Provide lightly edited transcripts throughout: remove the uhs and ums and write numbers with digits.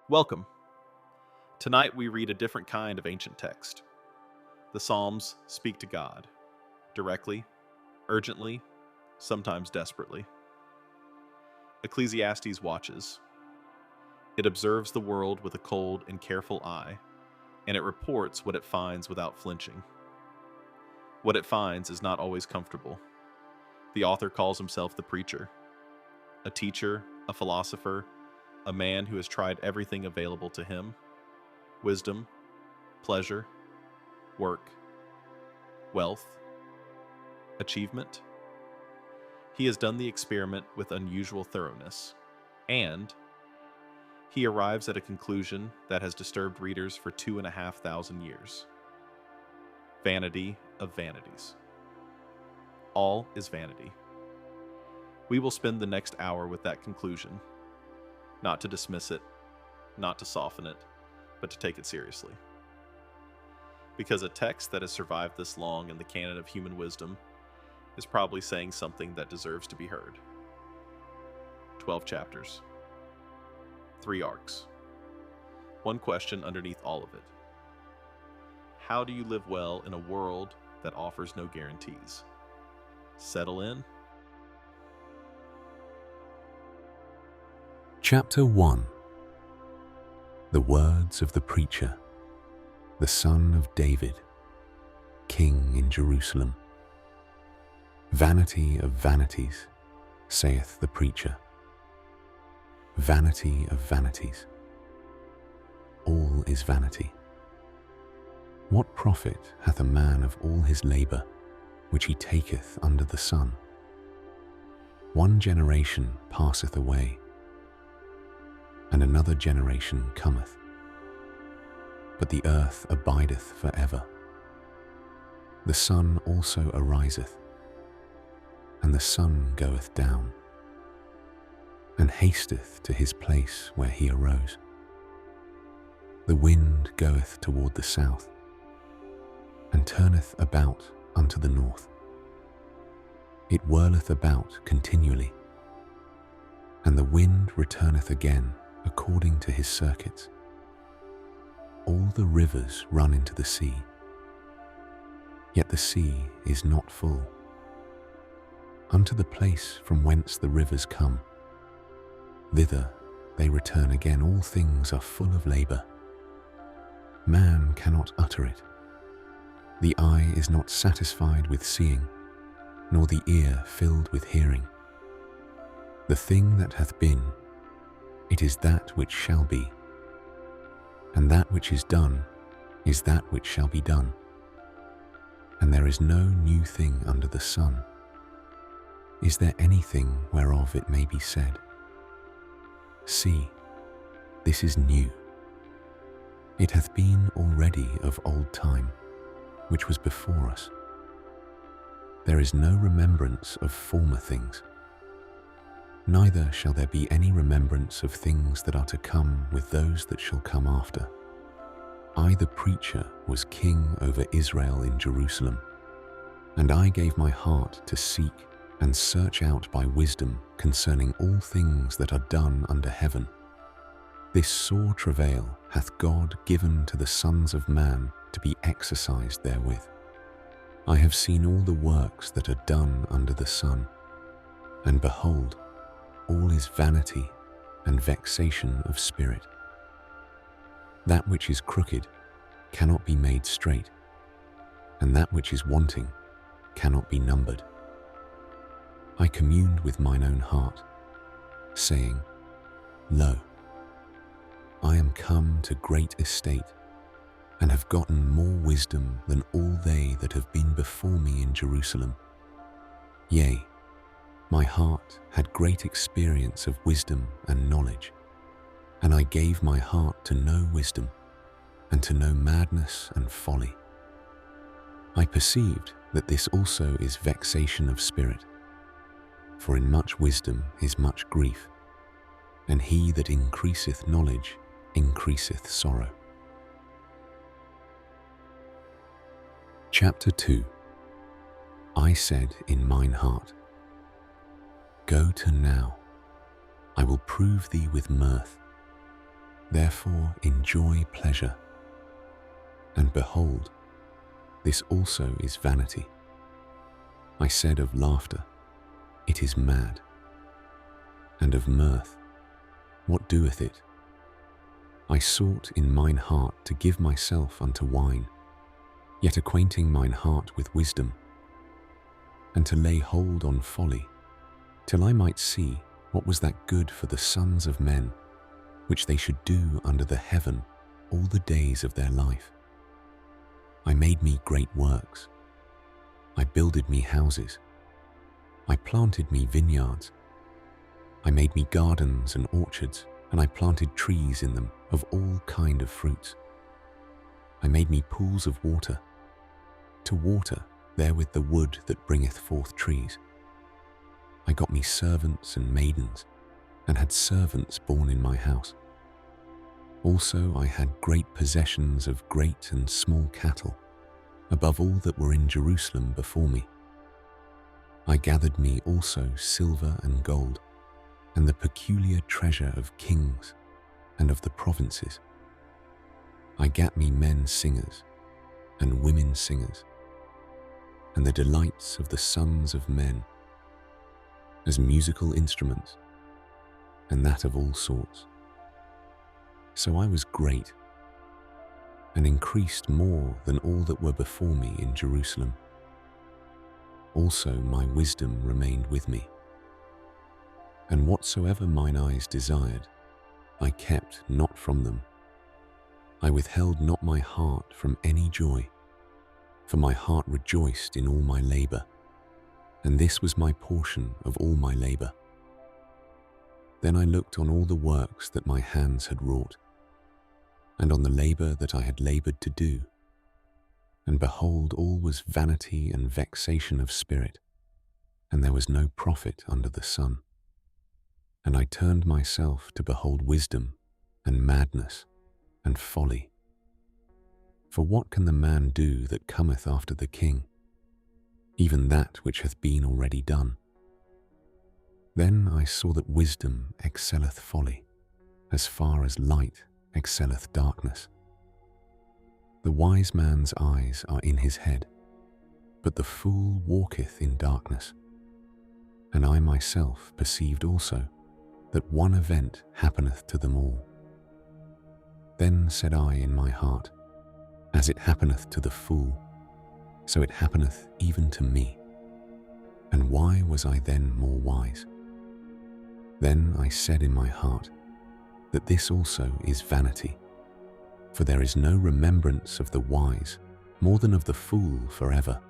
Welcome. Tonight we read a different kind of ancient text. The Psalms speak to God, directly, urgently, sometimes desperately. Ecclesiastes watches. It observes the world with a cold and careful eye, and it reports what it finds without flinching. What it finds is not always comfortable. The author calls himself the preacher, a teacher, a philosopher, a man who has tried everything available to him: wisdom, pleasure, work, wealth, achievement. He has done the experiment with unusual thoroughness, and he arrives at a conclusion that has disturbed readers for 2,500 years. Vanity of vanities. All is vanity. We will spend the next hour with that conclusion, not to dismiss it, not to soften it, but to take it seriously. Because a text that has survived this long in the canon of human wisdom is probably saying something that deserves to be heard. 12 chapters. 3 arcs. One question underneath all of it. How do you live well in a world that offers no guarantees? Settle in. Chapter 1. The words of the preacher, the son of David, king in Jerusalem. Vanity of vanities, saith the preacher. Vanity of vanities. All is vanity. What profit hath a man of all his labour, which he taketh under the sun? One generation passeth away, and another generation cometh. But the earth abideth for ever. The sun also ariseth, and the sun goeth down, and hasteth to his place where he arose. The wind goeth toward the south, and turneth about unto the north. It whirleth about continually, and the wind returneth again according to his circuits. All the rivers run into the sea, yet the sea is not full. Unto the place from whence the rivers come, thither they return again. All things are full of labour. Man cannot utter it. The eye is not satisfied with seeing, nor the ear filled with hearing. The thing that hath been, it is that which shall be, and that which is done is that which shall be done. And there is no new thing under the sun. Is there anything whereof it may be said, See, this is new? It hath been already of old time, which was before us. There is no remembrance of former things, neither shall there be any remembrance of things that are to come with those that shall come after. I, the preacher, was king over Israel in Jerusalem, and I gave my heart to seek and search out by wisdom concerning all things that are done under heaven. This sore travail hath God given to the sons of man to be exercised therewith. I have seen all the works that are done under the sun, and behold, all is vanity and vexation of spirit. That which is crooked cannot be made straight, and that which is wanting cannot be numbered. I communed with mine own heart, saying, Lo, I am come to great estate, and have gotten more wisdom than all they that have been before me in Jerusalem. Yea, my heart had great experience of wisdom and knowledge, and I gave my heart to know wisdom, and to know madness and folly. I perceived that this also is vexation of spirit, for in much wisdom is much grief, and he that increaseth knowledge increaseth sorrow. Chapter 2. I said in mine heart, Go to now, I will prove thee with mirth. Therefore enjoy pleasure. And behold, this also is vanity. I said of laughter, it is mad. And of mirth, what doeth it? I sought in mine heart to give myself unto wine, yet acquainting mine heart with wisdom, and to lay hold on folly, till I might see what was that good for the sons of men, which they should do under the heaven all the days of their life. I made me great works. I builded me houses. I planted me vineyards. I made me gardens and orchards, and I planted trees in them of all kind of fruits. I made me pools of water, to water therewith the wood that bringeth forth trees. I got me servants and maidens, and had servants born in my house. Also I had great possessions of great and small cattle, above all that were in Jerusalem before me. I gathered me also silver and gold, and the peculiar treasure of kings and of the provinces. I gat me men singers and women singers, and the delights of the sons of men, as musical instruments, and that of all sorts. So I was great, and increased more than all that were before me in Jerusalem. Also my wisdom remained with me, and whatsoever mine eyes desired, I kept not from them. I withheld not my heart from any joy, for my heart rejoiced in all my labor, and this was my portion of all my labor. Then I looked on all the works that my hands had wrought, and on the labor that I had labored to do, and behold, all was vanity and vexation of spirit, and there was no profit under the sun. And I turned myself to behold wisdom and madness and folly. For what can the man do that cometh after the king? Even that which hath been already done. Then I saw that wisdom excelleth folly, as far as light excelleth darkness. The wise man's eyes are in his head, but the fool walketh in darkness. And I myself perceived also that one event happeneth to them all. Then said I in my heart, as it happeneth to the fool, so it happeneth even to me. And why was I then more wise? Then I said in my heart, that this also is vanity, for there is no remembrance of the wise more than of the fool forever,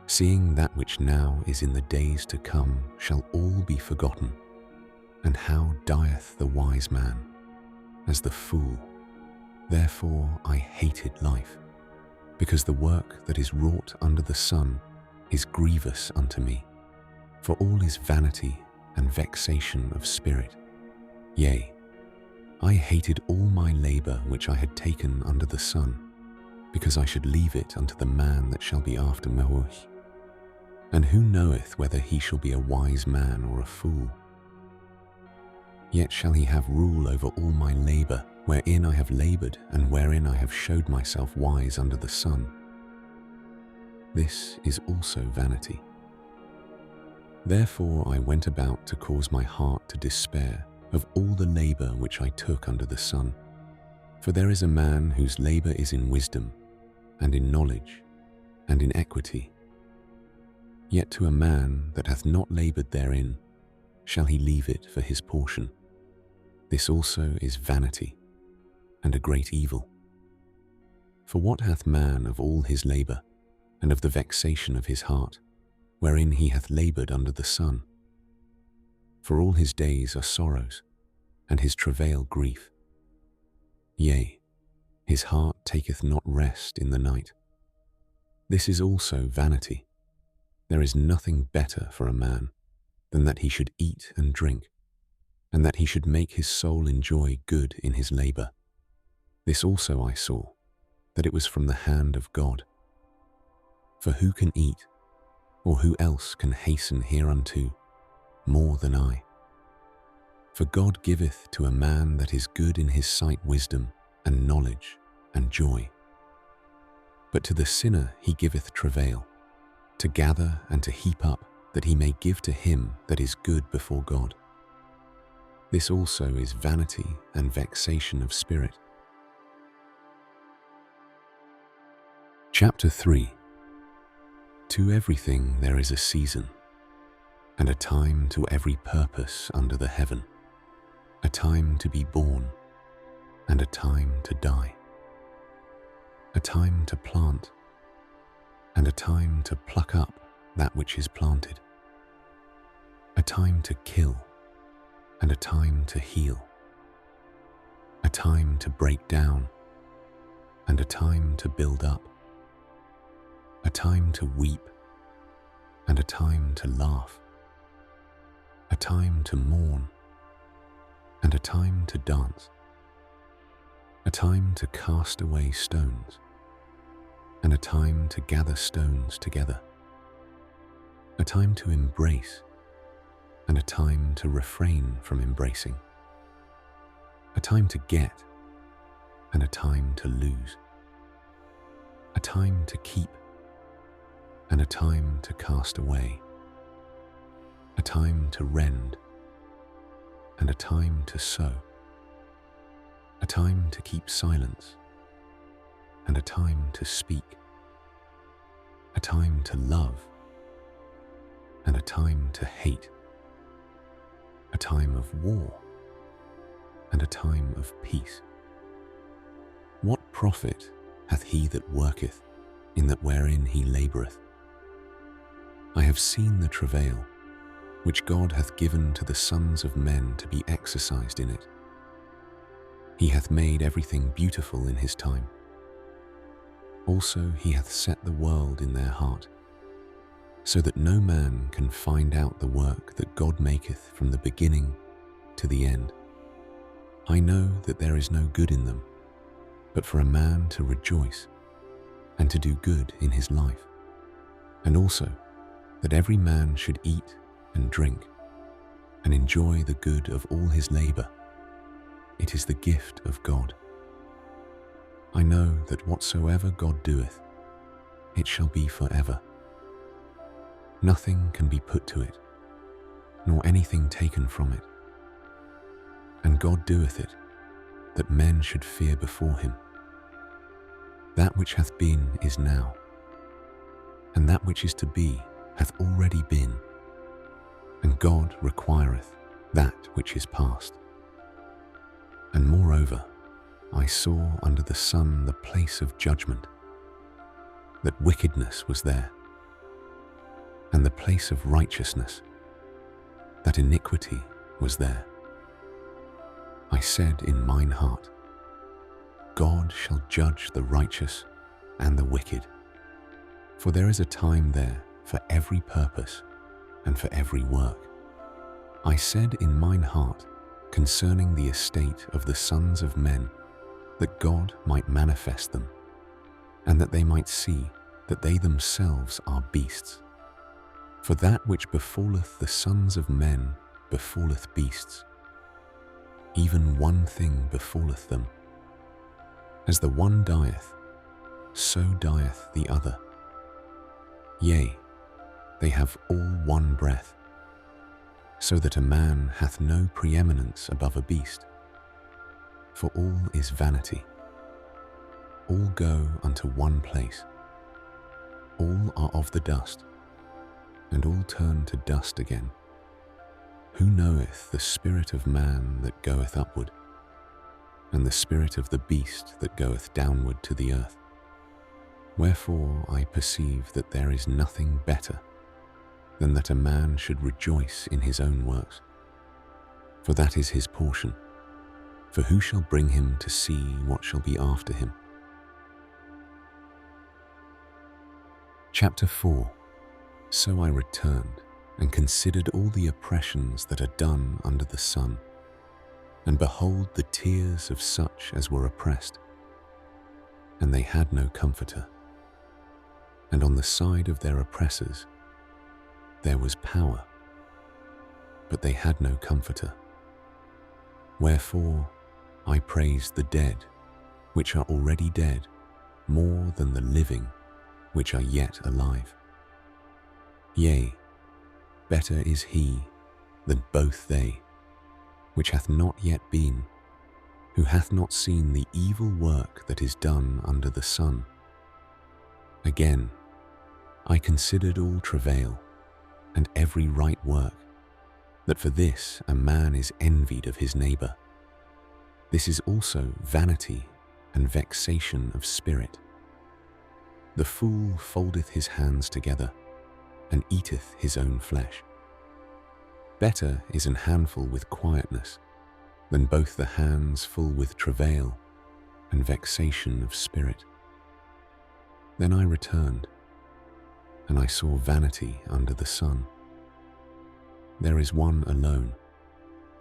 seeing that which now is in the days to come shall all be forgotten. And how dieth the wise man as the fool? Therefore I hated life, because the work that is wrought under the sun is grievous unto me, for all is vanity and vexation of spirit. Yea, I hated all my labor which I had taken under the sun, because I should leave it unto the man that shall be after me. And who knoweth whether he shall be a wise man or a fool? Yet shall he have rule over all my labor, wherein I have labored, and wherein I have showed myself wise under the sun. This is also vanity. Therefore I went about to cause my heart to despair of all the labor which I took under the sun. For there is a man whose labor is in wisdom, and in knowledge, and in equity. Yet to a man that hath not labored therein, shall he leave it for his portion. This also is vanity, and a great evil. For what hath man of all his labor, and of the vexation of his heart, wherein he hath labored under the sun? For all his days are sorrows, and his travail grief. Yea, his heart taketh not rest in the night. This is also vanity. There is nothing better for a man than that he should eat and drink, and that he should make his soul enjoy good in his labor. This also I saw, that it was from the hand of God. For who can eat, or who else can hasten hereunto, more than I? For God giveth to a man that is good in his sight wisdom and knowledge and joy. But to the sinner he giveth travail, to gather and to heap up, that he may give to him that is good before God. This also is vanity and vexation of spirit. Chapter 3. To everything there is a season, and a time to every purpose under the heaven, a time to be born, and a time to die, a time to plant, and a time to pluck up that which is planted, a time to kill, and a time to heal, a time to break down, and a time to build up, a time to weep, and a time to laugh, a time to mourn, and a time to dance, a time to cast away stones, and a time to gather stones together, a time to embrace, and a time to refrain from embracing, a time to get, and a time to lose, a time to keep, and a time to cast away, a time to rend, and a time to sow, a time to keep silence, and a time to speak, a time to love, and a time to hate, a time of war, and a time of peace. What profit hath he that worketh in that wherein he laboureth? I have seen the travail which God hath given to the sons of men to be exercised in it. He hath made everything beautiful in his time. Also he hath set the world in their heart, so that no man can find out the work that God maketh from the beginning to the end. I know that there is no good in them, but for a man to rejoice and to do good in his life, and also that every man should eat and drink and enjoy the good of all his labour. It is the gift of God. I know that whatsoever God doeth, it shall be for ever. Nothing can be put to it, nor anything taken from it. And God doeth it, that men should fear before him. That which hath been is now, and that which is to be hath already been, and God requireth that which is past. And moreover, I saw under the sun the place of judgment, that wickedness was there, and the place of righteousness, that iniquity was there. I said in mine heart, God shall judge the righteous and the wicked, for there is a time there for every purpose and for every work. I said in mine heart concerning the estate of the sons of men, that God might manifest them, and that they might see that they themselves are beasts. For that which befalleth the sons of men befalleth beasts. Even one thing befalleth them. As the one dieth, so dieth the other. Yea, they have all one breath, so that a man hath no preeminence above a beast. For all is vanity. All go unto one place. All are of the dust, and all turn to dust again. Who knoweth the spirit of man that goeth upward, and the spirit of the beast that goeth downward to the earth? Wherefore I perceive that there is nothing better than that a man should rejoice in his own works, for that is his portion. For who shall bring him to see what shall be after him? Chapter 4. So I returned and considered all the oppressions that are done under the sun, and behold the tears of such as were oppressed, and they had no comforter. And on the side of their oppressors there was power, but they had no comforter. Wherefore I praise the dead, which are already dead, more than the living, which are yet alive. Yea, better is he than both they, which hath not yet been, who hath not seen the evil work that is done under the sun. Again, I considered all travail, and every right work, that for this a man is envied of his neighbour. This is also vanity and vexation of spirit. The fool foldeth his hands together, and eateth his own flesh. Better is an handful with quietness, than both the hands full with travail and vexation of spirit. Then I returned, and I saw vanity under the sun. There is one alone,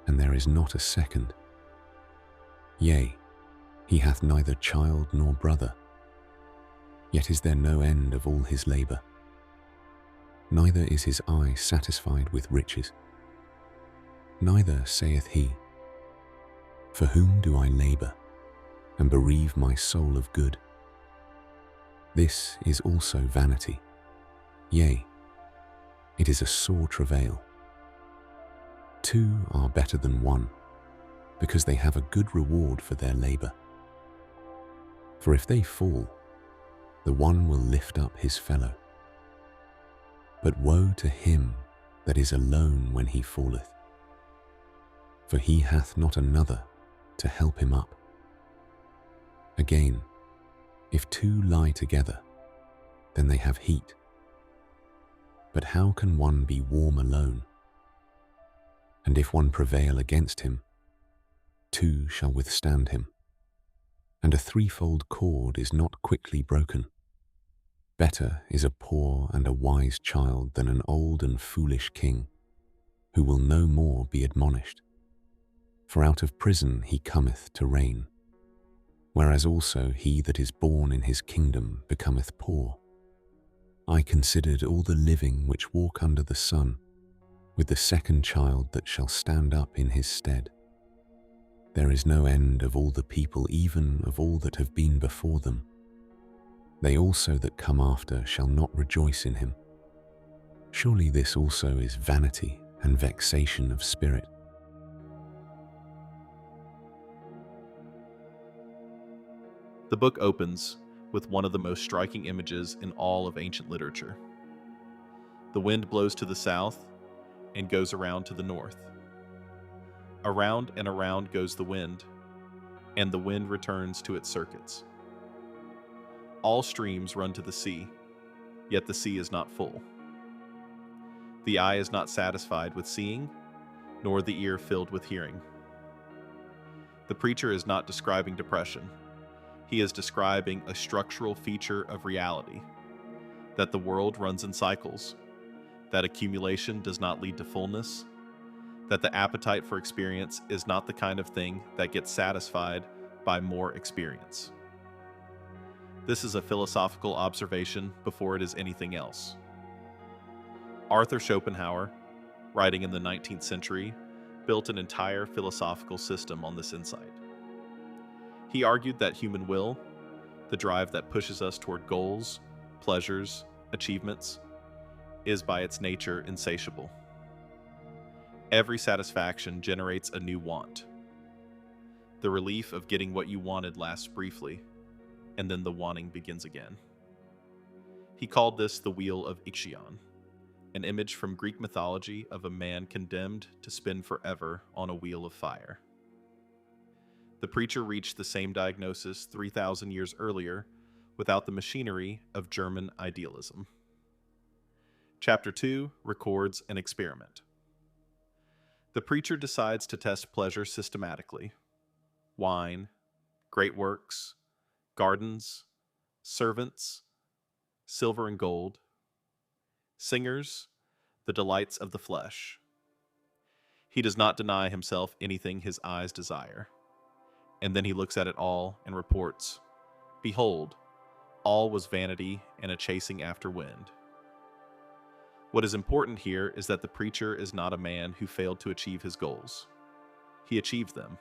and there is not a second. Yea, he hath neither child nor brother, yet is there no end of all his labour. Neither is his eye satisfied with riches. Neither saith he, for whom do I labour, and bereave my soul of good? This is also vanity. Yea, it is a sore travail. Two are better than one, because they have a good reward for their labour. For if they fall, the one will lift up his fellow. But woe to him that is alone when he falleth, for he hath not another to help him up. Again, if two lie together, then they have heat. But how can one be warm alone? And if one prevail against him, two shall withstand him. And a threefold cord is not quickly broken. Better is a poor and a wise child than an old and foolish king, who will no more be admonished. For out of prison he cometh to reign, whereas also he that is born in his kingdom becometh poor. I considered all the living which walk under the sun, with the second child that shall stand up in his stead. There is no end of all the people, even of all that have been before them. They also that come after shall not rejoice in him. Surely this also is vanity and vexation of spirit. The book opens with one of the most striking images in all of ancient literature. The wind blows to the south and goes around to the north. Around and around goes the wind, and the wind returns to its circuits. All streams run to the sea, yet the sea is not full. The eye is not satisfied with seeing, nor the ear filled with hearing. The preacher is not describing depression. He is describing a structural feature of reality, that the world runs in cycles, that accumulation does not lead to fullness, that the appetite for experience is not the kind of thing that gets satisfied by more experience. This is a philosophical observation before it is anything else. Arthur Schopenhauer, writing in the 19th century, built an entire philosophical system on this insight. He argued that human will, the drive that pushes us toward goals, pleasures, achievements, is by its nature insatiable. Every satisfaction generates a new want. The relief of getting what you wanted lasts briefly, and then the wanting begins again. He called this the wheel of Ixion, an image from Greek mythology of a man condemned to spin forever on a wheel of fire. The preacher reached the same diagnosis 3,000 years earlier without the machinery of German idealism. Chapter 2 records an experiment. The preacher decides to test pleasure systematically. Wine, great works, gardens, servants, silver and gold, singers, the delights of the flesh. He does not deny himself anything his eyes desire. And then he looks at it all and reports, "Behold, all was vanity and a chasing after wind." What is important here is that the preacher is not a man who failed to achieve his goals. He achieved them,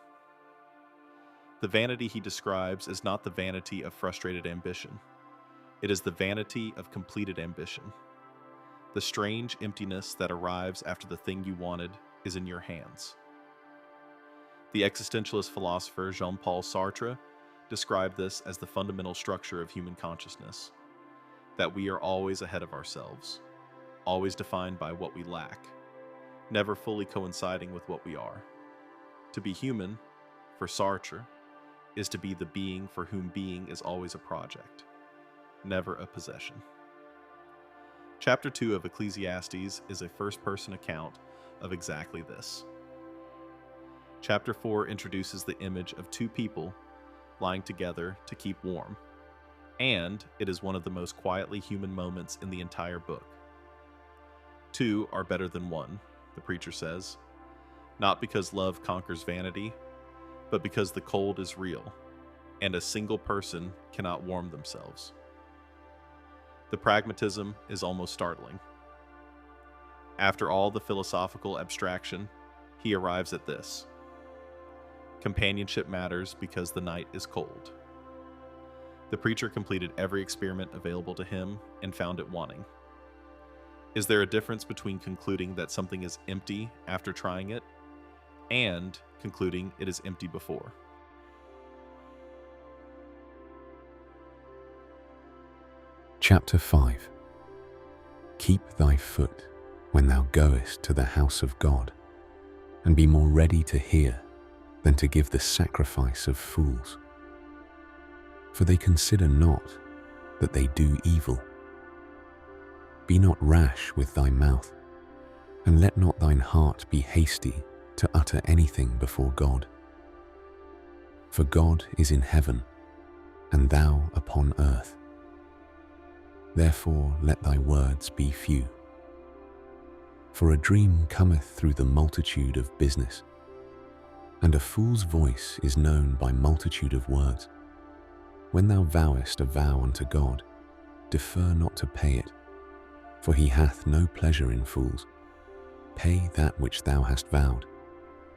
The vanity he describes is not the vanity of frustrated ambition. It is the vanity of completed ambition. The strange emptiness that arrives after the thing you wanted is in your hands. The existentialist philosopher Jean-Paul Sartre described this as the fundamental structure of human consciousness, that we are always ahead of ourselves, always defined by what we lack, never fully coinciding with what we are. To be human, for Sartre, is to be the being for whom being is always a project, never a possession. Chapter 2 of Ecclesiastes is a first-person account of exactly this. Chapter 4 introduces the image of two people lying together to keep warm, and it is one of the most quietly human moments in the entire book. Two are better than one, the preacher says, not because love conquers vanity, but because the cold is real, and a single person cannot warm themselves. The pragmatism is almost startling. After all the philosophical abstraction, he arrives at this. Companionship matters because the night is cold. The preacher completed every experiment available to him and found it wanting. Is there a difference between concluding that something is empty after trying it and concluding it is empty before? Chapter 5. Keep thy foot when thou goest to the house of God, and be more ready to hear than to give the sacrifice of fools. For they consider not that they do evil. Be not rash with thy mouth, and let not thine heart be hasty to utter anything before God. For God is in heaven, and thou upon earth. Therefore let thy words be few. For a dream cometh through the multitude of business, and a fool's voice is known by multitude of words. When thou vowest a vow unto God, defer not to pay it, for he hath no pleasure in fools. Pay that which thou hast vowed.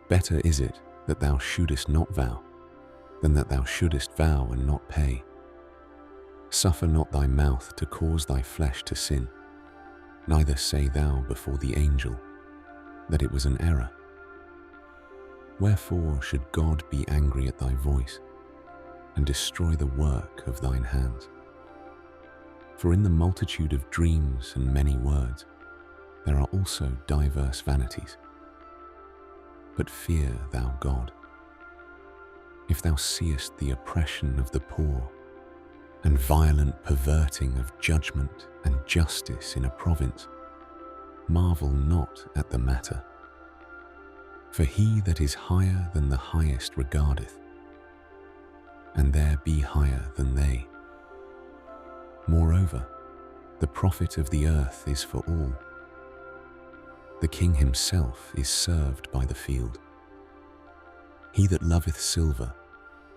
Better is it that thou shouldest not vow, than that thou shouldest vow and not pay. Suffer not thy mouth to cause thy flesh to sin, neither say thou before the angel that it was an error. Wherefore should God be angry at thy voice, and destroy the work of thine hands? For in the multitude of dreams and many words there are also diverse vanities. But fear thou God. If thou seest the oppression of the poor, and violent perverting of judgment and justice in a province, marvel not at the matter. For he that is higher than the highest regardeth, and there be higher than they. Moreover, the profit of the earth is for all. The king himself is served by the field. He that loveth silver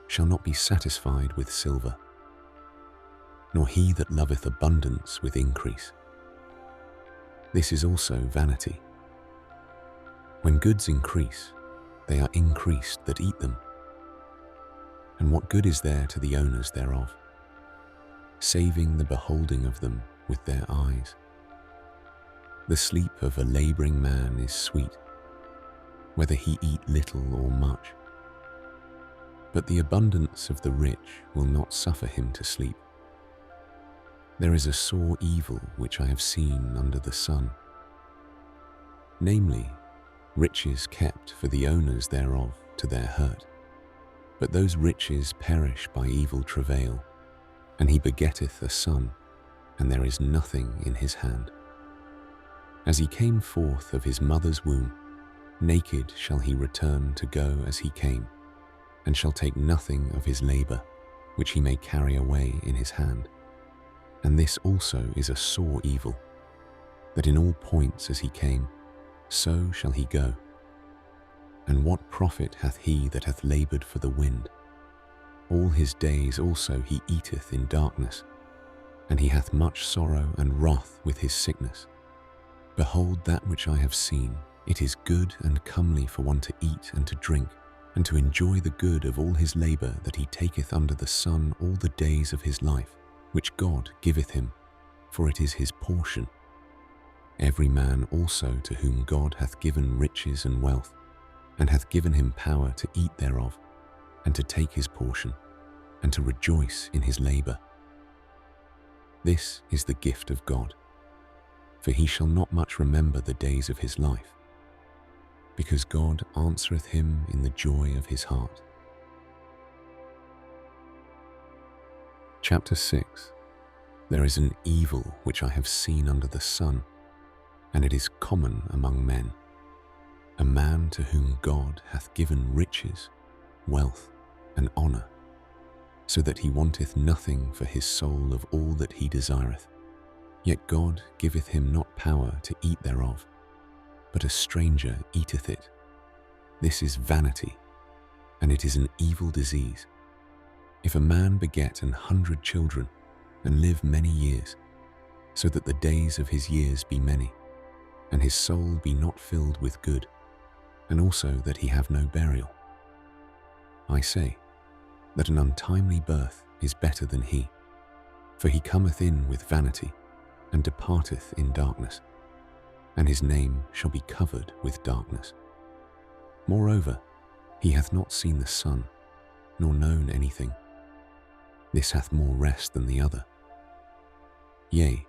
shall not be satisfied with silver, nor he that loveth abundance with increase. This is also vanity. When goods increase, they are increased that eat them. And what good is there to the owners thereof, saving the beholding of them with their eyes? The sleep of a labouring man is sweet, whether he eat little or much. But the abundance of the rich will not suffer him to sleep. There is a sore evil which I have seen under the sun, namely, riches kept for the owners thereof to their hurt. But those riches perish by evil travail, and he begetteth a son, and there is nothing in his hand. As he came forth of his mother's womb, naked shall he return to go as he came, and shall take nothing of his labour, which he may carry away in his hand. And this also is a sore evil, that in all points as he came, so shall he go. And what profit hath he that hath laboured for the wind? All his days also he eateth in darkness, and he hath much sorrow and wrath with his sickness. Behold that which I have seen, it is good and comely for one to eat and to drink, and to enjoy the good of all his labour that he taketh under the sun all the days of his life, which God giveth him, for it is his portion. Every man also to whom God hath given riches and wealth, and hath given him power to eat thereof, and to take his portion, and to rejoice in his labour. This is the gift of God, for he shall not much remember the days of his life, because God answereth him in the joy of his heart. Chapter 6. There is an evil which I have seen under the sun, and it is common among men, a man to whom God hath given riches, wealth, and honour, so that he wanteth nothing for his soul of all that he desireth. Yet God giveth him not power to eat thereof, but a stranger eateth it. This is vanity, and it is an evil disease. If a man beget 100 children, and live many years, so that the days of his years be many, and his soul be not filled with good, and also that he have no burial, I say that an untimely birth is better than he, for he cometh in with vanity, and departeth in darkness, and his name shall be covered with darkness. Moreover, he hath not seen the sun, nor known anything. This hath more rest than the other. Yea,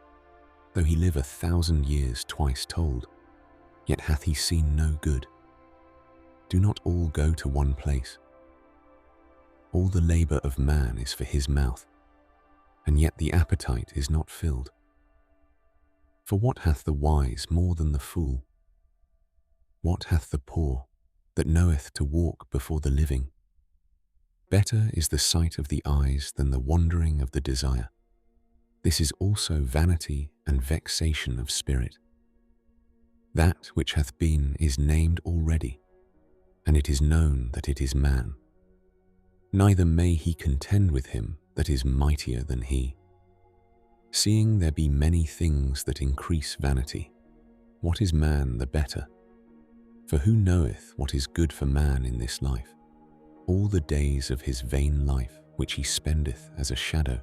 though he live 1,000 years twice told, yet hath he seen no good. Do not all go to one place? All the labour of man is for his mouth, and yet the appetite is not filled. For what hath the wise more than the fool? What hath the poor that knoweth to walk before the living? Better is the sight of the eyes than the wandering of the desire. This is also vanity and vexation of spirit. That which hath been is named already, and it is known that it is man. Neither may he contend with him that is mightier than he. Seeing there be many things that increase vanity, what is man the better? For who knoweth what is good for man in this life, all the days of his vain life which he spendeth as a shadow?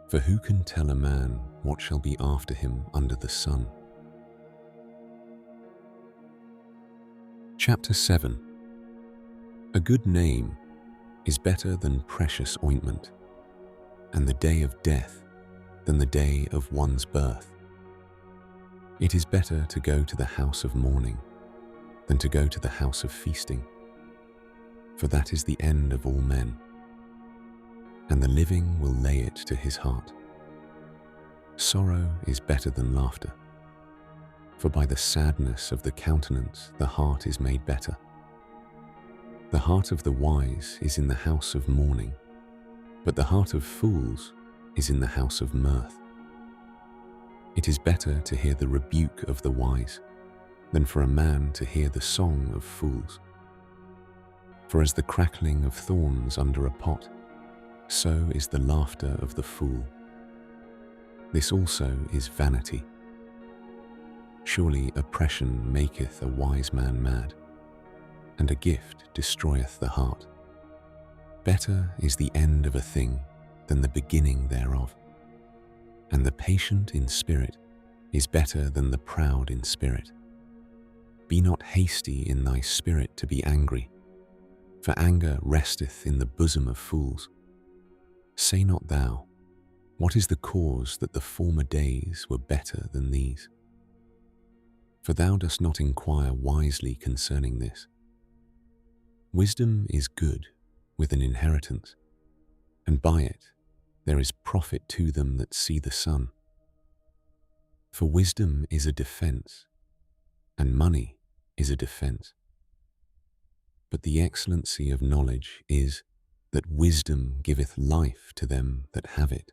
For who can tell a man what shall be after him under the sun? Chapter 7. A good name is better than precious ointment, and the day of death than the day of one's birth. It is better to go to the house of mourning than to go to the house of feasting, for that is the end of all men, and the living will lay it to his heart. Sorrow is better than laughter, for by the sadness of the countenance the heart is made better. The heart of the wise is in the house of mourning, but the heart of fools is in the house of mirth. It is better to hear the rebuke of the wise than for a man to hear the song of fools. For as the crackling of thorns under a pot, so is the laughter of the fool. This also is vanity. Surely oppression maketh a wise man mad, and a gift destroyeth the heart. Better is the end of a thing than the beginning thereof, and the patient in spirit is better than the proud in spirit. Be not hasty in thy spirit to be angry, for anger resteth in the bosom of fools. Say not thou, what is the cause that the former days were better than these? For thou dost not inquire wisely concerning this. Wisdom is good with an inheritance, and by it there is profit to them that see the sun. For wisdom is a defence, and money is a defence. But the excellency of knowledge is that wisdom giveth life to them that have it.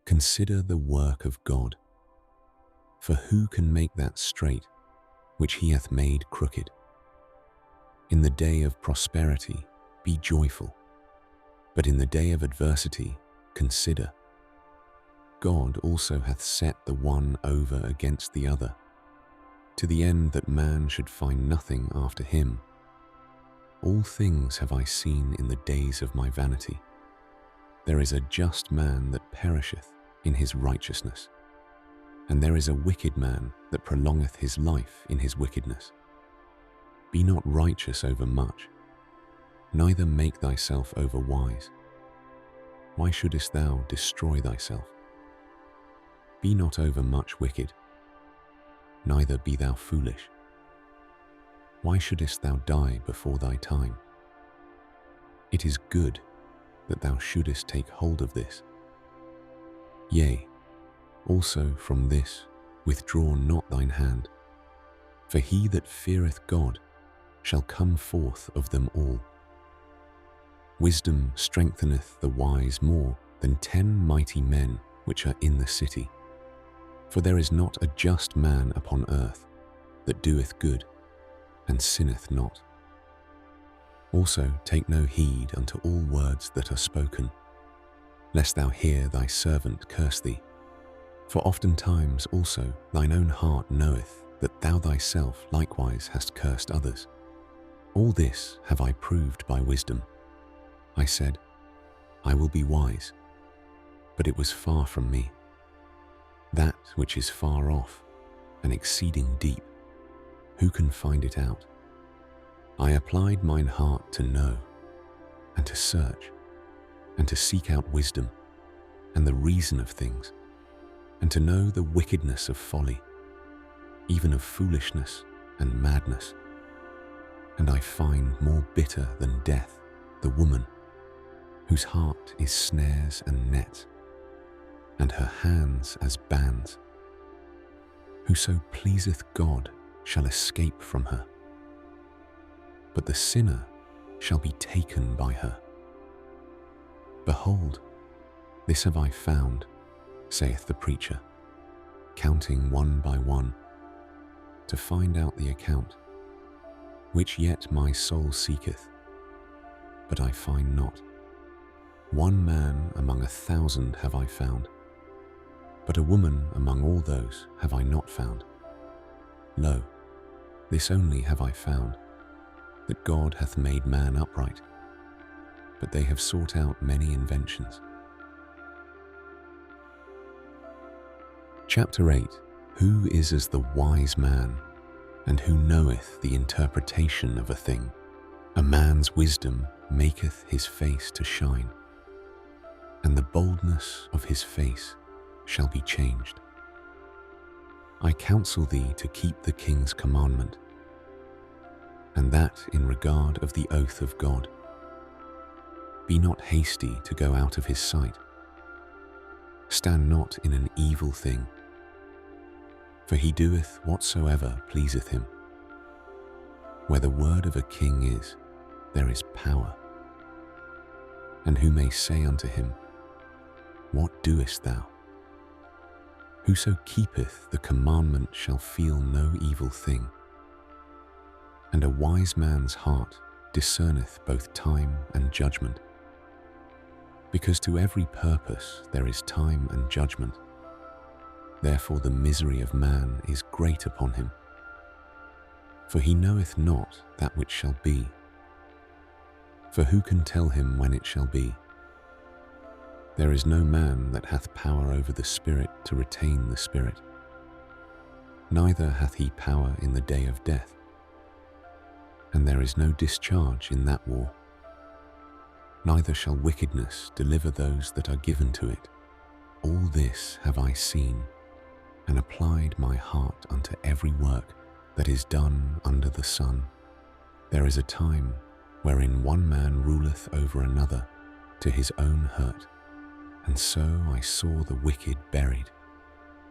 Consider the work of God, for who can make that straight which he hath made crooked? In the day of prosperity be joyful, but in the day of adversity consider. God also hath set the one over against the other, to the end that man should find nothing after him. all things have I seen in the days of my vanity. There is a just man that perisheth in his righteousness, and there is a wicked man that prolongeth his life in his wickedness. Be not righteous over much, neither make thyself over wise. Why shouldest thou destroy thyself? Be not over much wicked, neither be thou foolish. Why shouldest thou die before thy time? It is good that thou shouldest take hold of this. Yea, also from this withdraw not thine hand, for he that feareth God shall come forth of them all. Wisdom strengtheneth the wise more than 10 mighty men which are in the city. For there is not a just man upon earth that doeth good and sinneth not. Also take no heed unto all words that are spoken, lest thou hear thy servant curse thee. For oftentimes also thine own heart knoweth that thou thyself likewise hast cursed others. All this have I proved by wisdom. I said, I will be wise, but it was far from me. That which is far off and exceeding deep, who can find it out? I applied mine heart to know, and to search, and to seek out wisdom, and the reason of things, and to know the wickedness of folly, even of foolishness and madness. And I find more bitter than death the woman, whose heart is snares and nets, and her hands as bands. Whoso pleaseth God shall escape from her, but the sinner shall be taken by her. Behold, this have I found, saith the preacher, counting one by one, to find out the account, which yet my soul seeketh, but I find not. One man among 1,000 have I found, but a woman among all those have I not found. Lo, this only have I found, that God hath made man upright, but they have sought out many inventions. Chapter 8. Who is as the wise man, and who knoweth the interpretation of a thing? A man's wisdom maketh his face to shine, and the boldness of his face shall be changed. I counsel thee to keep the king's commandment, and that in regard of the oath of God. Be not hasty to go out of his sight. Stand not in an evil thing, for he doeth whatsoever pleaseth him. Where the word of a king is, there is power. And who may say unto him, What doest thou? Whoso keepeth the commandment shall feel no evil thing. And a wise man's heart discerneth both time and judgment. Because to every purpose there is time and judgment. Therefore the misery of man is great upon him. For he knoweth not that which shall be. For who can tell him when it shall be? There is no man that hath power over the spirit to retain the spirit. Neither hath he power in the day of death. And there is no discharge in that war. Neither shall wickedness deliver those that are given to it. All this have I seen, and applied my heart unto every work that is done under the sun. There is a time wherein one man ruleth over another to his own hurt. And so I saw the wicked buried,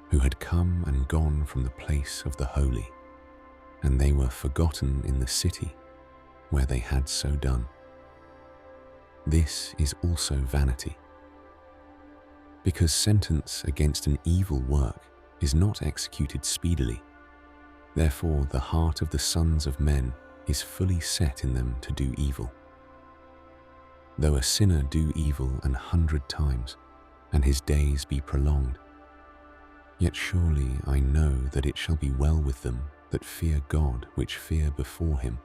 who had come and gone from the place of the holy, and they were forgotten in the city where they had so done. This is also vanity, because sentence against an evil work is not executed speedily. Therefore the heart of the sons of men is fully set in them to do evil. Though a sinner do evil 100 times, and his days be prolonged, yet surely I know that it shall be well with them that fear God, which fear before him.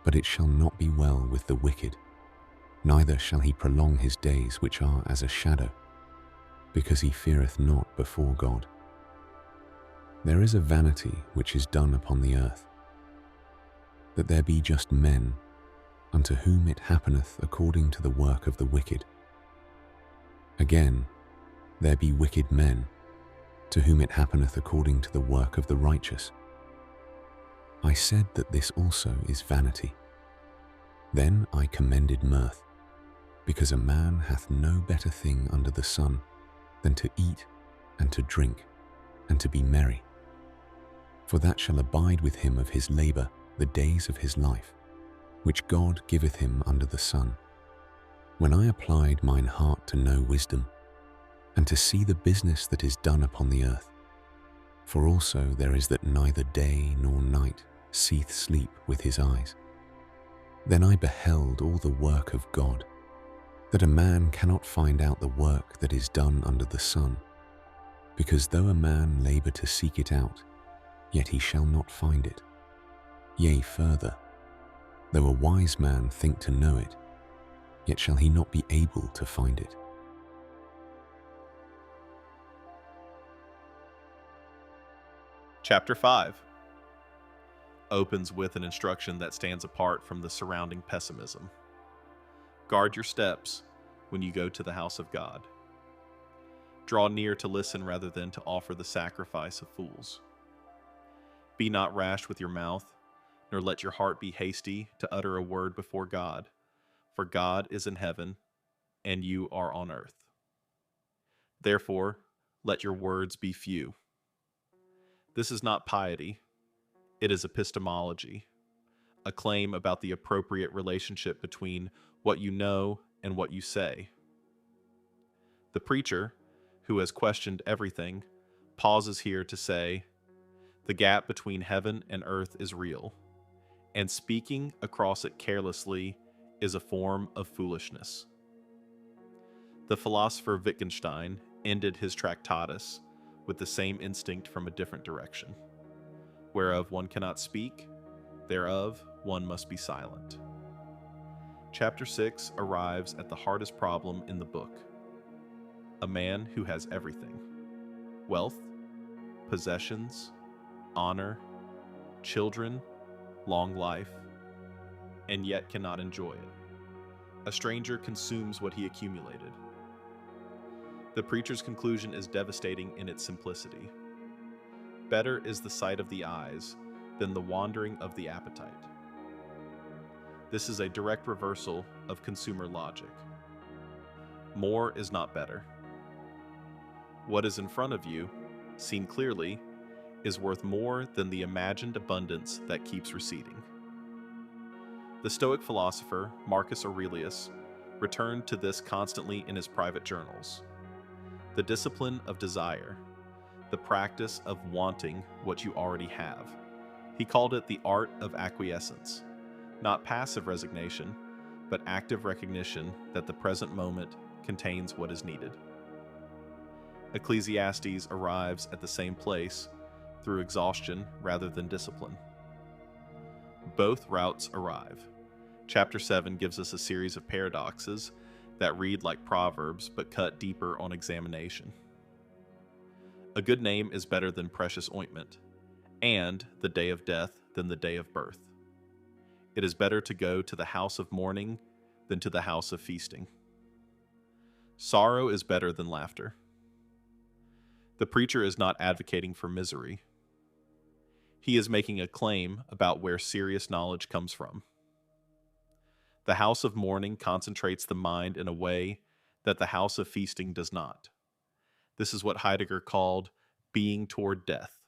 But it shall not be well with the wicked, neither shall he prolong his days which are as a shadow, because he feareth not before God. There is a vanity which is done upon the earth, that there be just men, unto whom it happeneth according to the work of the wicked. Again, there be wicked men, to whom it happeneth according to the work of the righteous. I said that this also is vanity. Then I commended mirth, because a man hath no better thing under the sun than to eat and to drink and to be merry. For that shall abide with him of his labour the days of his life, which God giveth him under the sun. When I applied mine heart to know wisdom, and to see the business that is done upon the earth, for also there is that neither day nor night seeth sleep with his eyes. Then I beheld all the work of God, that a man cannot find out the work that is done under the sun, because though a man labour to seek it out, yet he shall not find it. Yea, further, though a wise man think to know it, yet shall he not be able to find it. Chapter 5 opens with an instruction that stands apart from the surrounding pessimism. Guard your steps when you go to the house of God. Draw near to listen rather than to offer the sacrifice of fools. Be not rash with your mouth, nor let your heart be hasty to utter a word before God, for God is in heaven, and you are on earth. Therefore, let your words be few. This is not piety, it is epistemology, a claim about the appropriate relationship between what you know and what you say. The preacher, who has questioned everything, pauses here to say, the gap between heaven and earth is real, and speaking across it carelessly is a form of foolishness. The philosopher Wittgenstein ended his Tractatus with the same instinct from a different direction. Whereof one cannot speak, thereof one must be silent. Chapter 6 arrives at the hardest problem in the book. A man who has everything: wealth, possessions, honor, children, long life, and yet cannot enjoy it. A stranger consumes what he accumulated. The preacher's conclusion is devastating in its simplicity. Better is the sight of the eyes than the wandering of the appetite. This is a direct reversal of consumer logic. More is not better. What is in front of you, seen clearly, is worth more than the imagined abundance that keeps receding. The Stoic philosopher Marcus Aurelius returned to this constantly in his private journals. The discipline of desire, the practice of wanting what you already have. He called it the art of acquiescence, not passive resignation, but active recognition that the present moment contains what is needed. Ecclesiastes arrives at the same place through exhaustion rather than discipline. Both routes arrive. Chapter 7 gives us a series of paradoxes that read like proverbs but cut deeper on examination. A good name is better than precious ointment, and the day of death than the day of birth. It is better to go to the house of mourning than to the house of feasting. Sorrow is better than laughter. The preacher is not advocating for misery. He is making a claim about where serious knowledge comes from. The house of mourning concentrates the mind in a way that the house of feasting does not. This is what Heidegger called being toward death,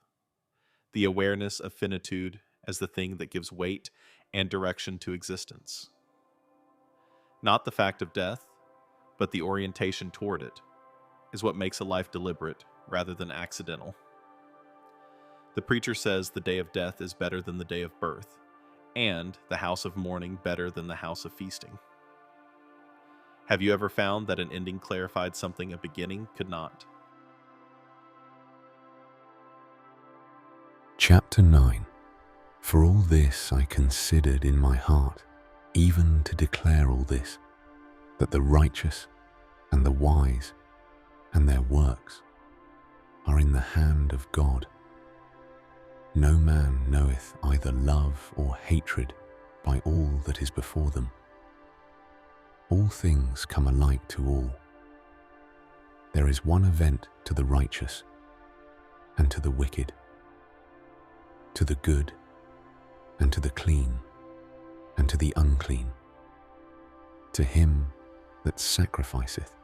the awareness of finitude as the thing that gives weight and direction to existence. Not the fact of death, but the orientation toward it, is what makes a life deliberate rather than accidental. The preacher says the day of death is better than the day of birth, and the house of mourning better than the house of feasting. Have you ever found that an ending clarified something a beginning could not? Chapter 9. For all this I considered in my heart, even to declare all this, that the righteous and the wise and their works are in the hand of God. No man knoweth either love or hatred by all that is before them. All things come alike to all. There is one event to the righteous and to the wicked, to the good and to the clean and to the unclean, to him that sacrificeth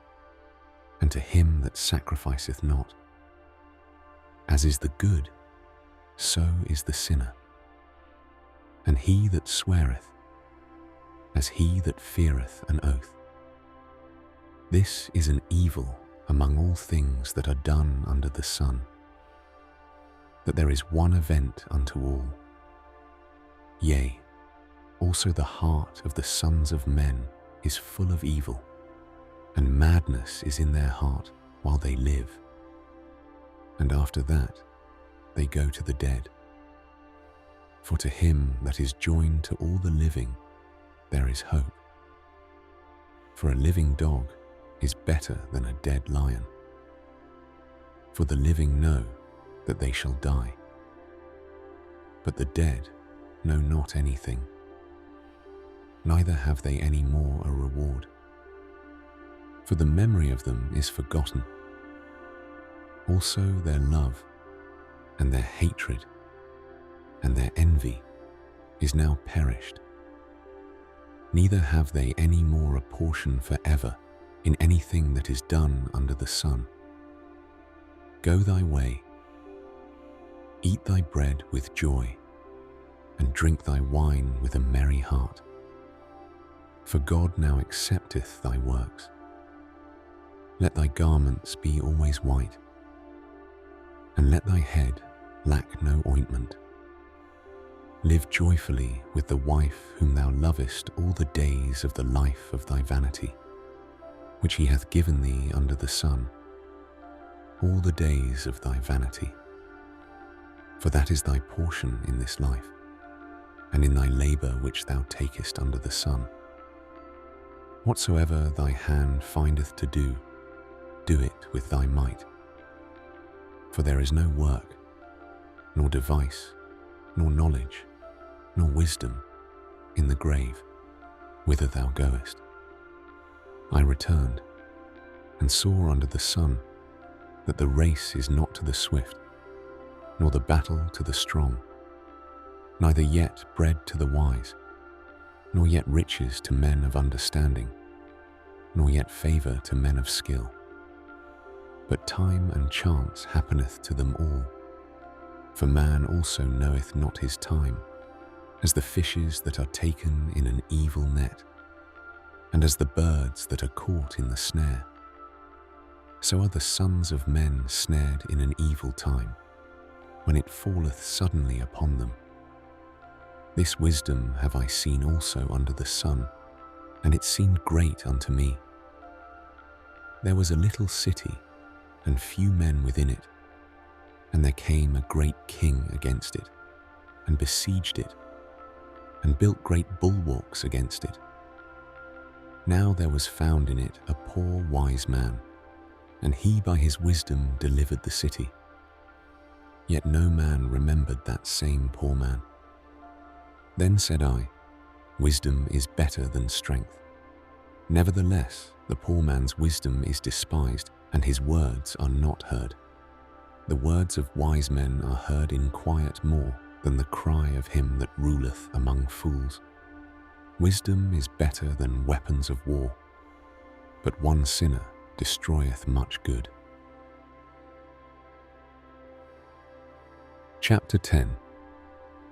and to him that sacrificeth not. As is the good, so is the sinner, and he that sweareth, as he that feareth an oath. This is an evil among all things that are done under the sun, that there is one event unto all. Yea, also the heart of the sons of men is full of evil, and madness is in their heart while they live, and after that they go to the dead. For to him that is joined to all the living there is hope. For a living dog is better than a dead lion. For the living know that they shall die, but the dead know not anything, neither have they any more a reward. For the memory of them is forgotten, also their love and their hatred and their envy is now perished. Neither have they any more a portion forever in anything that is done under the sun. Go thy way, eat thy bread with joy, and drink thy wine with a merry heart. For God now accepteth thy works. Let thy garments be always white, and let thy head lack no ointment. Live joyfully with the wife whom thou lovest all the days of the life of thy vanity, which he hath given thee under the sun, all the days of thy vanity. For that is thy portion in this life, and in thy labour which thou takest under the sun. Whatsoever thy hand findeth to do, do it with thy might. For there is no work, nor device, nor knowledge, nor wisdom in the grave, whither thou goest. I returned, and saw under the sun that the race is not to the swift, nor the battle to the strong, neither yet bread to the wise, nor yet riches to men of understanding, nor yet favour to men of skill. But time and chance happeneth to them all. For man also knoweth not his time, as the fishes that are taken in an evil net, and as the birds that are caught in the snare. So are the sons of men snared in an evil time, when it falleth suddenly upon them. This wisdom have I seen also under the sun, and it seemed great unto me. There was a little city, and few men within it, and there came a great king against it, and besieged it, and built great bulwarks against it. Now there was found in it a poor wise man, and he by his wisdom delivered the city. Yet no man remembered that same poor man. Then said I, Wisdom is better than strength. Nevertheless, the poor man's wisdom is despised, and his words are not heard. The words of wise men are heard in quiet more than the cry of him that ruleth among fools. Wisdom is better than weapons of war, but one sinner destroyeth much good. Chapter 10.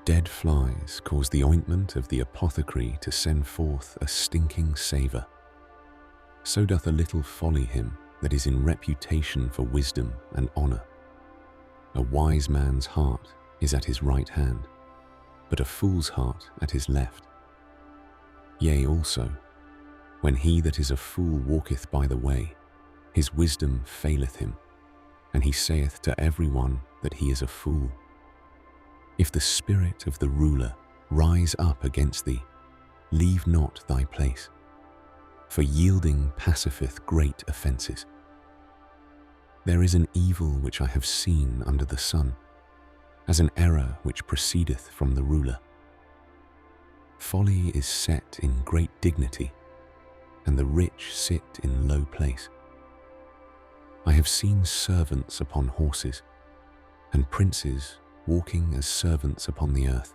Dead flies cause the ointment of the apothecary to send forth a stinking savour. So doth a little folly him that is in reputation for wisdom and honour. A wise man's heart is at his right hand, but a fool's heart at his left. Yea, also, when he that is a fool walketh by the way, his wisdom faileth him, and he saith to every one that he is a fool. If the spirit of the ruler rise up against thee, leave not thy place, for yielding passiveth great offences. There is an evil which I have seen under the sun, as an error which proceedeth from the ruler. Folly is set in great dignity, and the rich sit in low place. I have seen servants upon horses, and princes walking as servants upon the earth.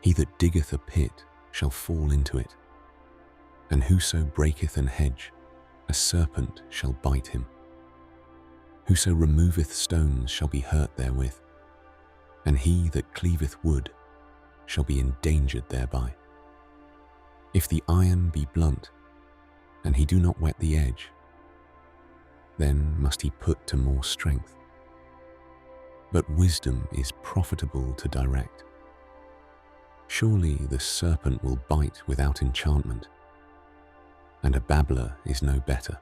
He that diggeth a pit shall fall into it, and whoso breaketh an hedge, a serpent shall bite him. Whoso removeth stones shall be hurt therewith, and he that cleaveth wood shall be endangered thereby. If the iron be blunt, and he do not whet the edge, then must he put to more strength. But wisdom is profitable to direct. Surely the serpent will bite without enchantment, and a babbler is no better.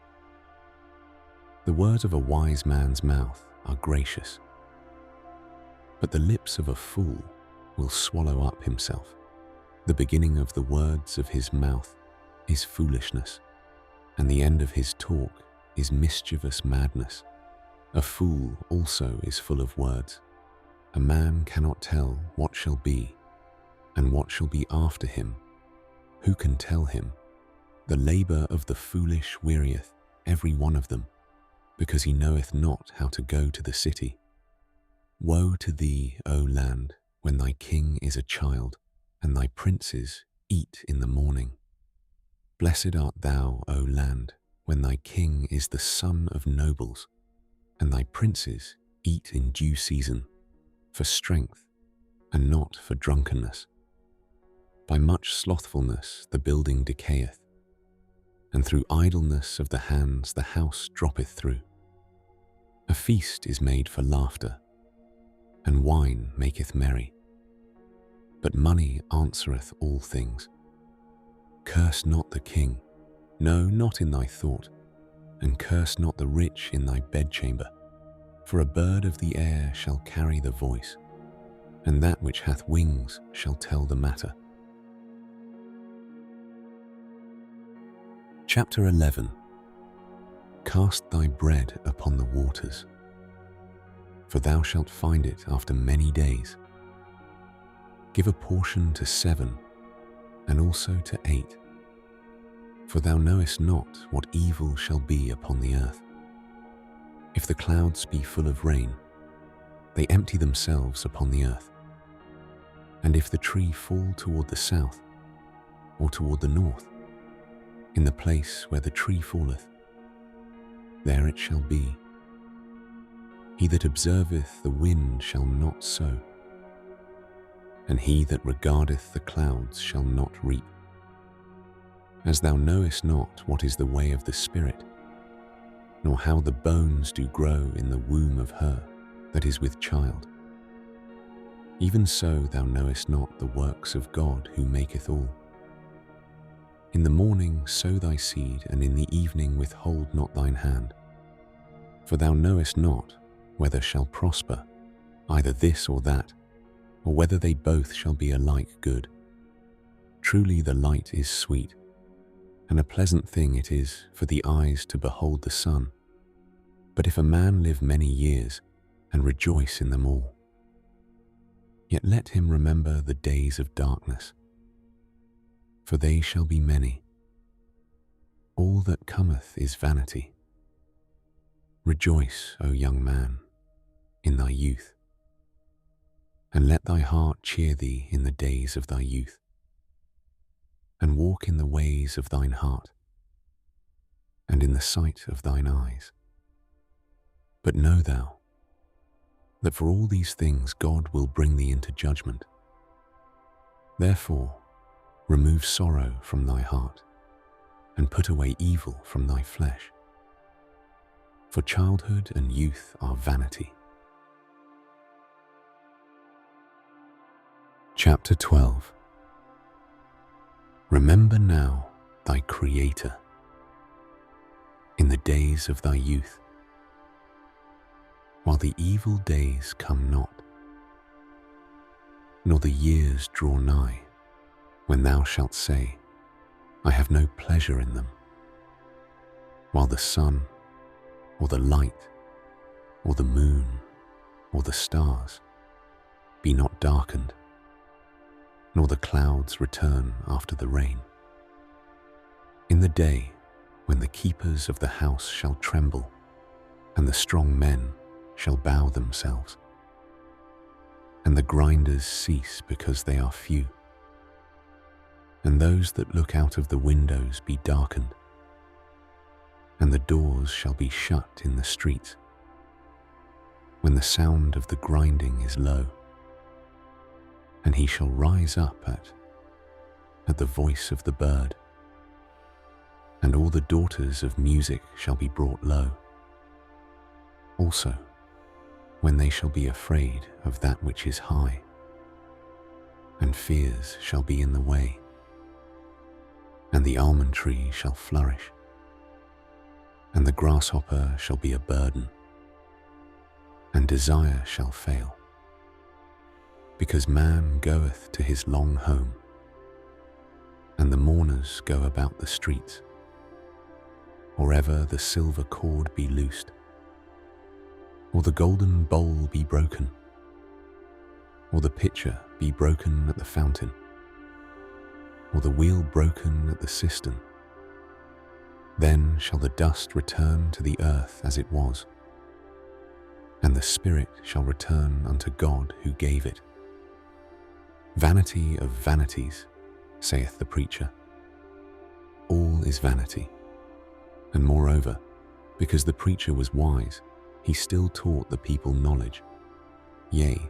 The words of a wise man's mouth are gracious, but the lips of a fool will swallow up himself. The beginning of the words of his mouth is foolishness, and the end of his talk is mischievous madness. A fool also is full of words. A man cannot tell what shall be, and what shall be after him. Who can tell him? The labour of the foolish wearieth every one of them, because he knoweth not how to go to the city. Woe to thee, O land, when thy king is a child, and thy princes eat in the morning. Blessed art thou, O land, when thy king is the son of nobles, and thy princes eat in due season, for strength, and not for drunkenness. By much slothfulness the building decayeth, and through idleness of the hands the house droppeth through. A feast is made for laughter, and wine maketh merry, but money answereth all things. Curse not the king, no, not in thy thought, and curse not the rich in thy bedchamber, for a bird of the air shall carry the voice, and that which hath wings shall tell the matter. Chapter 11. Cast thy bread upon the waters, for thou shalt find it after many days. Give a portion to 7, and also to 8, for thou knowest not what evil shall be upon the earth. If the clouds be full of rain, they empty themselves upon the earth. And if the tree fall toward the south, or toward the north, in the place where the tree falleth, there it shall be. He that observeth the wind shall not sow, and he that regardeth the clouds shall not reap. As thou knowest not what is the way of the Spirit, nor how the bones do grow in the womb of her that is with child, even so thou knowest not the works of God who maketh all. In the morning sow thy seed, and in the evening withhold not thine hand. For thou knowest not whether shall prosper, either this or that, or whether they both shall be alike good. Truly the light is sweet, and a pleasant thing it is for the eyes to behold the sun. But if a man live many years, and rejoice in them all, yet let him remember the days of darkness, for they shall be many. All that cometh is vanity. Rejoice, O young man, in thy youth, and let thy heart cheer thee in the days of thy youth, and walk in the ways of thine heart, and in the sight of thine eyes. But know thou that for all these things God will bring thee into judgment. Therefore, remove sorrow from thy heart, and put away evil from thy flesh. For childhood and youth are vanity. Chapter 12. Remember now thy Creator in the days of thy youth, while the evil days come not, nor the years draw nigh, when thou shalt say, I have no pleasure in them, while the sun, or the light, or the moon, or the stars be not darkened, nor the clouds return after the rain. In the day when the keepers of the house shall tremble, and the strong men shall bow themselves, and the grinders cease because they are few, and those that look out of the windows be darkened, and the doors shall be shut in the streets, when the sound of the grinding is low, and he shall rise up at the voice of the bird, and all the daughters of music shall be brought low. Also, when they shall be afraid of that which is high, and fears shall be in the way, and the almond tree shall flourish, and the grasshopper shall be a burden, and desire shall fail, because man goeth to his long home, and the mourners go about the streets, or ever the silver cord be loosed, or the golden bowl be broken, or the pitcher be broken at the fountain, or the wheel broken at the cistern. Then shall the dust return to the earth as it was, and the spirit shall return unto God who gave it. Vanity of vanities, saith the preacher. All is vanity. And moreover, because the preacher was wise, he still taught the people knowledge. Yea,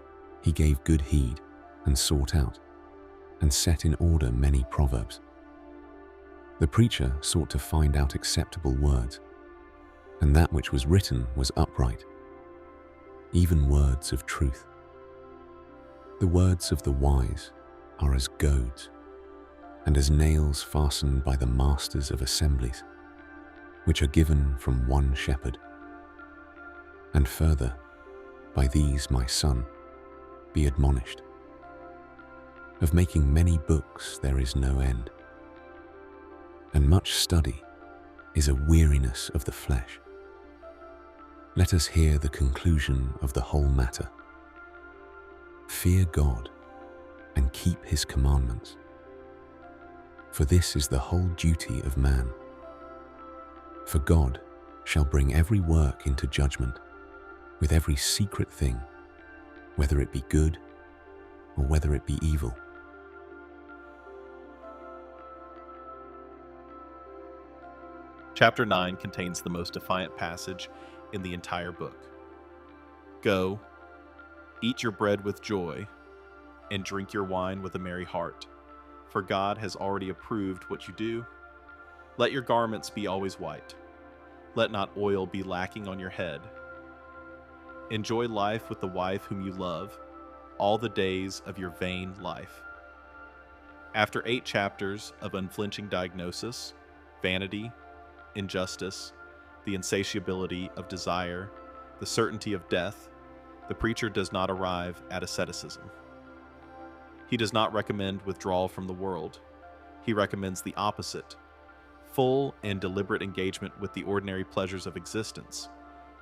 he gave good heed, and sought out, and set in order many proverbs. The preacher sought to find out acceptable words, and that which was written was upright, even words of truth. The words of the wise are as goads, and as nails fastened by the masters of assemblies, which are given from one shepherd. And further, by these, my son, be admonished. Of making many books there is no end, and much study is a weariness of the flesh. Let us hear the conclusion of the whole matter. Fear God and keep his commandments, for this is the whole duty of man. For God shall bring every work into judgment, with every secret thing, whether it be good or whether it be evil. Chapter 9 contains the most defiant passage in the entire book. Go, eat your bread with joy, and drink your wine with a merry heart, for God has already approved what you do. Let your garments be always white. Let not oil be lacking on your head. Enjoy life with the wife whom you love, all the days of your vain life. After 8 chapters of unflinching diagnosis, vanity, injustice, the insatiability of desire, the certainty of death, the preacher does not arrive at asceticism. He does not recommend withdrawal from the world. He recommends the opposite, full and deliberate engagement with the ordinary pleasures of existence,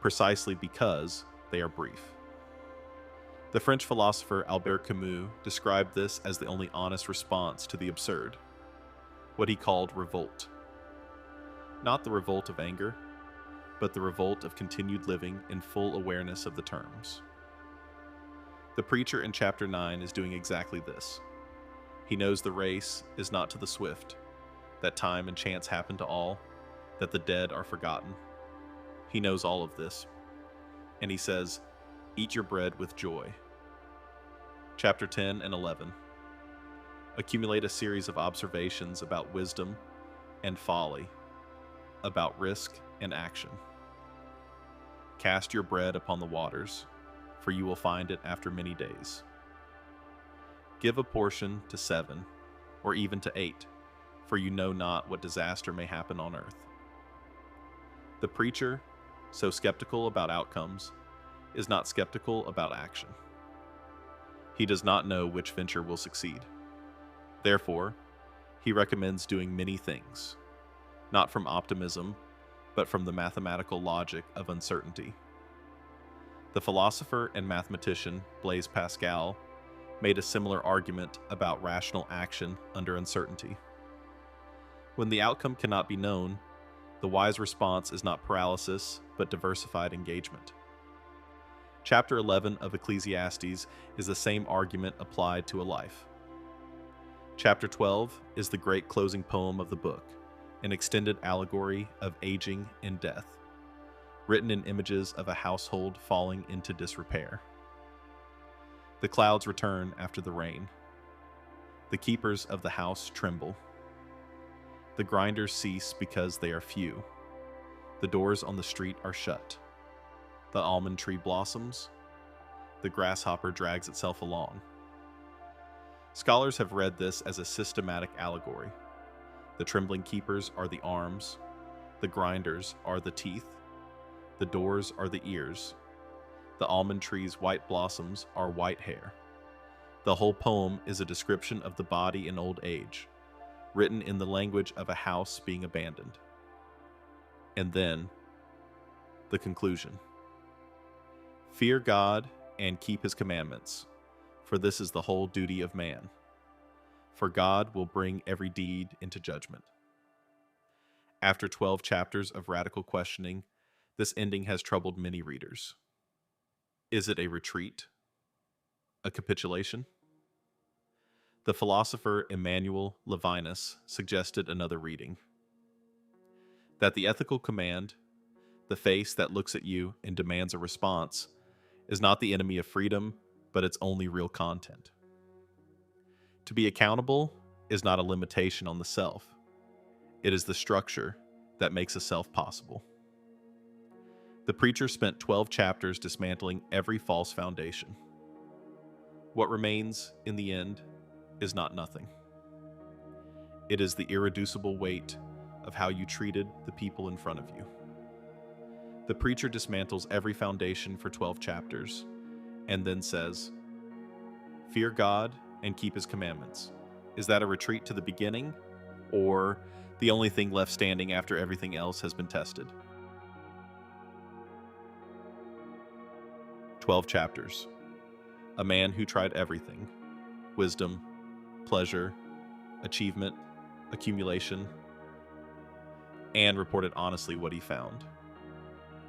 precisely because they are brief. The French philosopher Albert Camus described this as the only honest response to the absurd, what he called revolt. Not the revolt of anger, but the revolt of continued living in full awareness of the terms. The preacher in chapter 9 is doing exactly this. He knows the race is not to the swift, that time and chance happen to all, that the dead are forgotten. He knows all of this. And he says, eat your bread with joy. Chapter 10 and 11 accumulate a series of observations about wisdom and folly, about risk and action. Cast your bread upon the waters, for you will find it after many days. Give a portion to 7, or even to 8, for you know not what disaster may happen on earth. The preacher, so skeptical about outcomes, is not skeptical about action. he does not know which venture will succeed. Therefore, he recommends doing many things, not from optimism, but from the mathematical logic of uncertainty. The philosopher and mathematician Blaise Pascal made a similar argument about rational action under uncertainty. When the outcome cannot be known, the wise response is not paralysis, but diversified engagement. Chapter 11 of Ecclesiastes is the same argument applied to a life. Chapter 12 is the great closing poem of the book, an extended allegory of aging and death, written in images of a household falling into disrepair. The clouds return after the rain. The keepers of the house tremble. The grinders cease because they are few. The doors on the street are shut. The almond tree blossoms. The grasshopper drags itself along. Scholars have read this as a systematic allegory. The trembling keepers are the arms. The grinders are the teeth. The doors are the ears. The almond tree's white blossoms are white hair. The whole poem is a description of the body in old age, written in the language of a house being abandoned. And then, the conclusion. Fear God and keep his commandments, for this is the whole duty of man. For God will bring every deed into judgment. After 12 chapters of radical questioning, this ending has troubled many readers. Is it a retreat? A capitulation? The philosopher Emmanuel Levinas suggested another reading. That the ethical command, the face that looks at you and demands a response, is not the enemy of freedom, but its only real content. To be accountable is not a limitation on the self. It is the structure that makes a self possible. The preacher spent 12 chapters dismantling every false foundation. What remains, in the end, is not nothing. It is the irreducible weight of how you treated the people in front of you. The preacher dismantles every foundation for 12 chapters, and then says, "Fear God and keep his commandments." Is that a retreat to the beginning, or the only thing left standing after everything else has been tested? 12 chapters. A man who tried everything: wisdom, pleasure, achievement, accumulation, and reported honestly what he found.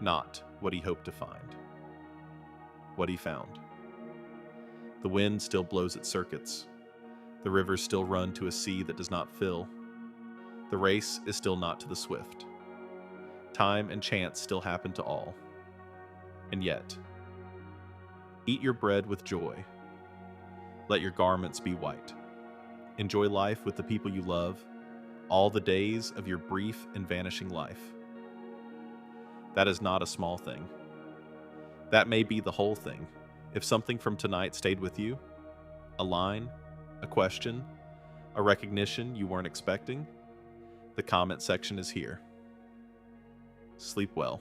Not what he hoped to find. What he found. The wind still blows its circuits. The rivers still run to a sea that does not fill. The race is still not to the swift. Time and chance still happen to all. And yet, eat your bread with joy. Let your garments be white. Enjoy life with the people you love, all the days of your brief and vanishing life. That is not a small thing. That may be the whole thing. If something from tonight stayed with you, a line, a question, a recognition you weren't expecting, the comment section is here. Sleep well.